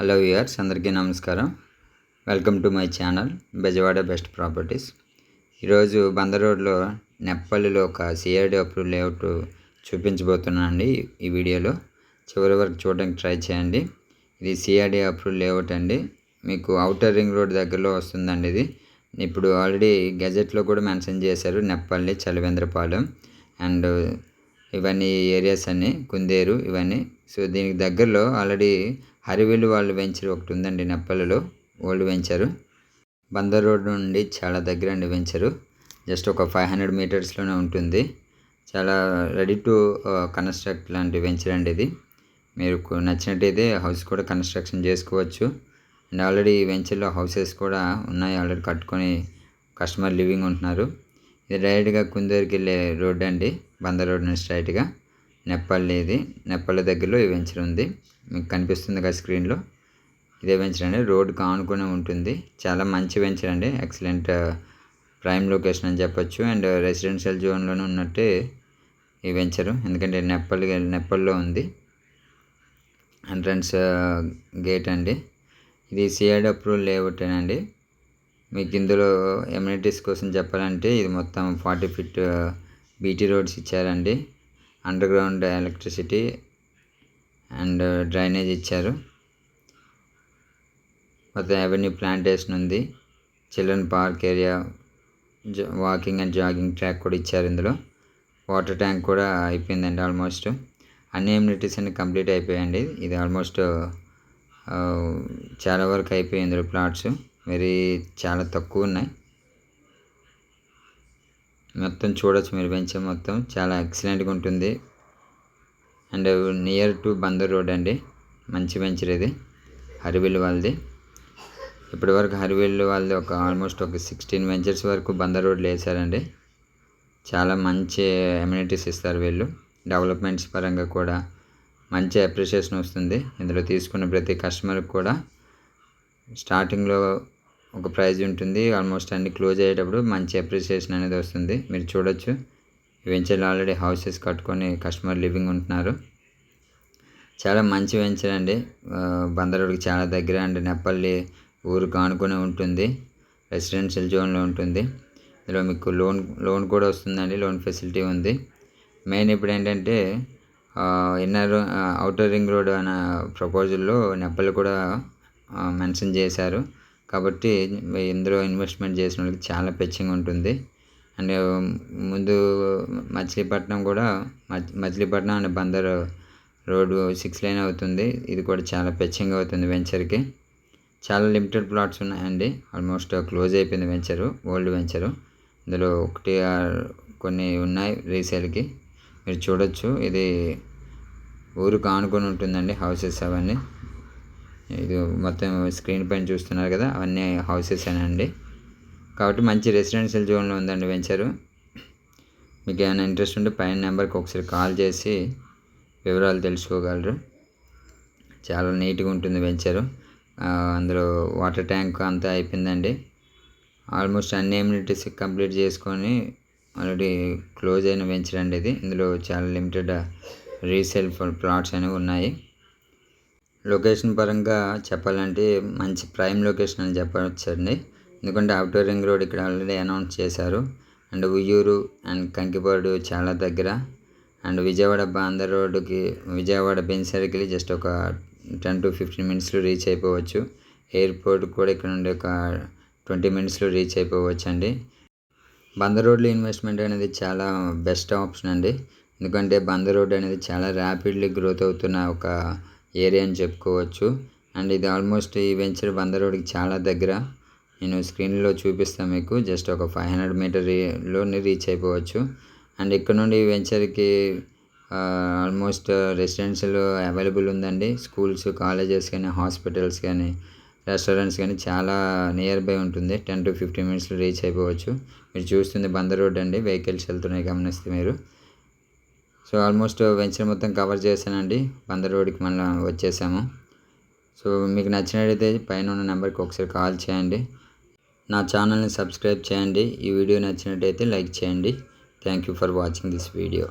Hello viewers, అందరికీ నమస్కారం. Welcome to my channel Bezawada best properties. ఈరోజు బందర్ రోడ్లో నెప్పల్లిలో ఒక సిఆర్డి అప్రూవ్ లేఅవుట్ చూపించబోతున్నానండి. ఈ వీడియోలో చివరి వరకు చూడడానికి ట్రై చేయండి. ఇది సిఆర్డి అప్రూవ్ లేఅవుట్ అండి. మీకు ఔటర్ రింగ్ రోడ్ దగ్గరలో వస్తుందండి. ఇది ఇప్పుడు ఆల్రెడీ గెజెట్లో కూడా మెన్షన్ చేశారు, నెప్పల్లి, చలివేంద్రపాలెం అండ్ ఇవన్నీ ఏరియాస్ అన్నీ, కుందేరు ఇవన్నీ. సో దీనికి దగ్గరలో ఆల్రెడీ హరివిల్లు వాళ్ళ వెంచర్ ఒకటి ఉందండి నెప్పల్లిలో, ఓల్డ్ వెంచరు. బందర్ రోడ్ నుండి చాలా దగ్గర అండి వెంచరు. జస్ట్ ఒక 500 మీటర్స్లోనే ఉంటుంది. చాలా రెడీ టు కన్స్ట్రక్ట్ లాంటి వెంచర్ అండి ఇది. మీకు నచ్చినట్టయితే హౌస్ కూడా కన్స్ట్రక్షన్ చేసుకోవచ్చు. అండ్ ఆల్రెడీ ఈ వెంచర్లో హౌసెస్ కూడా ఉన్నాయి, ఆల్రెడీ కట్టుకొని కస్టమర్ లివింగ్ ఉంటున్నారు. ఇది డైరెక్ట్గా కుందేరుకి వెళ్ళే రోడ్ అండి, బందర్ రోడ్ నుంచి స్ట్రైట్గా నెప్పల్లి. ఇది నెప్పల్లి దగ్గరలో ఈ వెంచర్ ఉంది, మీకు కనిపిస్తుంది కదా స్క్రీన్లో. ఇదే వెంచర్ అండి, రోడ్కి ఆనుకునే ఉంటుంది. చాలా మంచి వెంచర్ అండి, ఎక్సలెంట్ ప్రైమ్ లొకేషన్ అని చెప్పొచ్చు. అండ్ రెసిడెన్షియల్ జోన్లోనే ఉన్నట్టే ఈ వెంచరు, ఎందుకంటే నెప్పల్లో ఉంది. ఎంట్రన్స్ గేట్ అండి. ఇది సిఆర్డి అప్రూవల్ లేఅవుటేనండి. మీకు ఇందులో ఎమ్యూనిటీస్ కోసం చెప్పాలంటే ఇది మొత్తం 40 ఫీట్ బీటీ రోడ్స్ ఇచ్చారండి. Under ground electricity and drainage ఇచ్చారు. మొత్తం అవెన్యూ ప్లాంటేషన్ ఉంది. Children park area, walking and jogging track కూడా ఇచ్చారు. ఇందులో వాటర్ ట్యాంక్ కూడా అయిపోయిందండి. ఆల్మోస్ట్ అన్ని ఎమ్యూనిటీస్ అన్ని కంప్లీట్ అయిపోయాయండి. ఇది ఆల్మోస్ట్ చాలా వరకు అయిపోయింది. ఇందులో ప్లాట్స్ చాలా తక్కువ ఉన్నాయి. మొత్తం చూడొచ్చు మీరు, వెంచర్ మొత్తం చాలా ఎక్సలెంట్గా ఉంటుంది. And near to Bandar road అండి. మంచి వెంచర్ ఇది, హరివిల్లు వాళ్ళది. ఇప్పటి వరకు హరివిల్లు వాళ్ళది ఆల్మోస్ట్ ఒక 16 వెంచర్స్ వరకు బందర్ రోడ్లు వేశారండి. చాలా మంచి ఎమ్యూనిటీస్ ఇస్తారు వీళ్ళు. డెవలప్మెంట్స్ పరంగా కూడా మంచి అప్రిషియేషన్ వస్తుంది. ఇందులో తీసుకున్న ప్రతి కస్టమర్కి కూడా స్టార్టింగ్లో ఒక ప్రైజ్ ఉంటుంది, ఆల్మోస్ట్ అన్ని క్లోజ్ అయ్యేటప్పుడు మంచి అప్రిషియేషన్ అనేది వస్తుంది. మీరు చూడొచ్చు, ఈ వెంచర్లో ఆల్రెడీ హౌసెస్ కట్టుకొని కస్టమర్ లివింగ్ ఉంటున్నారు. చాలా మంచి వెంచర్ అండి. బందర్ రోడ్కి చాలా దగ్గర అండి. నెప్పల్లి ఊరికి ఆనుకొని ఉంటుంది, రెసిడెన్షియల్ జోన్లో ఉంటుంది. ఇందులో మీకు లోన్ కూడా వస్తుందండి, లోన్ ఫెసిలిటీ ఉంది. మెయిన్ ఇప్పుడు ఏంటంటే ఔటర్ రింగ్ రోడ్ అనే ప్రపోజల్లో నెప్పల్లి కూడా మెన్షన్ చేశారు. కాబట్టి ఇందులో ఇన్వెస్ట్మెంట్ చేసిన వాళ్ళకి చాలా పెచ్చింగ్ ఉంటుంది. అండ్ ముందు Machilipatnam and Bandar road 6 line అవుతుంది. ఇది కూడా చాలా పెచ్చింగ్ అవుతుంది వెంచర్కి. చాలా లిమిటెడ్ ప్లాట్స్ ఉన్నాయండి, ఆల్మోస్ట్ క్లోజ్ అయిపోయింది వెంచరు, ఓల్డ్ వెంచరు. ఇందులో కొన్ని ఉన్నాయి రీసేల్కి, మీరు చూడొచ్చు. ఇది ఊరికి ఆనుకొని ఉంటుందండి హౌసెస్ అవన్నీ. ఇది మొత్తం స్క్రీన్ పైన చూస్తున్నారు కదా, అవన్నీ హౌసెస్ అండి. కాబట్టి మంచి రెసిడెన్షియల్ జోన్లో ఉందండి వెంచరు. మీకు ఏమైనా ఇంట్రెస్ట్ ఉంటే పైన నెంబర్కి ఒకసారి కాల్ చేసి వివరాలు తెలుసుకోగలరు. చాలా నీట్గా ఉంటుంది వెంచరు. అందులో వాటర్ ట్యాంక్ అంతా అయిపోయిందండి. ఆల్మోస్ట్ అన్ని ఎమ్యూనిటీస్ కంప్లీట్ చేసుకొని ఆల్రెడీ క్లోజ్ అయిన వెంచర్ అండి ఇది. ఇందులో చాలా లిమిటెడ్ రీసేల్ ప్లాట్స్ అనేవి ఉన్నాయి. లొకేషన్ పరంగా చెప్పాలంటే మంచి ప్రైమ్ లొకేషన్ అని చెప్పవచ్చండి. ఎందుకంటే ఔటర్ రింగ్ రోడ్ ఇక్కడ ఆల్రెడీ అనౌన్స్ చేశారు. అండ్ ఉయ్యూరు అండ్ కంకిపాడు చాలా దగ్గర. And Vijayawada Benz circle just ఒక 10 to 15 మినిట్స్లో రీచ్ అయిపోవచ్చు. ఎయిర్పోర్ట్ కూడా ఇక్కడ నుండి ఒక 20 మినిట్స్లో రీచ్ అయిపోవచ్చు అండి. బందర్ రోడ్లో ఇన్వెస్ట్మెంట్ అనేది చాలా బెస్ట్ ఆప్షన్ అండి. ఎందుకంటే బందర్ రోడ్ అనేది చాలా ర్యాపిడ్లీ గ్రోత్ అవుతున్న ఒక ఏరియా అని చెప్పుకోవచ్చు. అండ్ ఇది ఆల్మోస్ట్ ఈ వెంచర్ బందర్ రోడ్కి చాలా దగ్గర. నేను స్క్రీన్లో చూపిస్తాను మీకు. జస్ట్ ఒక 500 మీటర్లోనే రీచ్ అయిపోవచ్చు. అండ్ ఇక్కడ నుండి ఈ వెంచర్కి ఆల్మోస్ట్ రెసిడెన్షియల్ అవైలబుల్ ఉందండి. స్కూల్స్, కాలేజెస్ కానీ, హాస్పిటల్స్ కానీ, రెస్టారెంట్స్ కానీ చాలా నియర్ బై ఉంటుంది. 10 to 15 మినిట్స్లో రీచ్ అయిపోవచ్చు. మీరు చూస్తుంది బందర్ రోడ్ అండి, వెహికల్స్ వెళ్తున్నాయి గమనిస్తే మీరు. సో ఆల్మోస్ట్ వెంచర్ మొత్తం కవర్ చేశానండి. బందర్ రోడ్కి మళ్ళీ వచ్చేసాము. సో మీకు నచ్చినట్టయితే పైన ఉన్న నెంబర్కి ఒకసారి కాల్ చేయండి. నా ఛానల్ని సబ్స్క్రైబ్ చేయండి. ఈ వీడియో నచ్చినట్టయితే లైక్ చేయండి. Thank you for watching this video.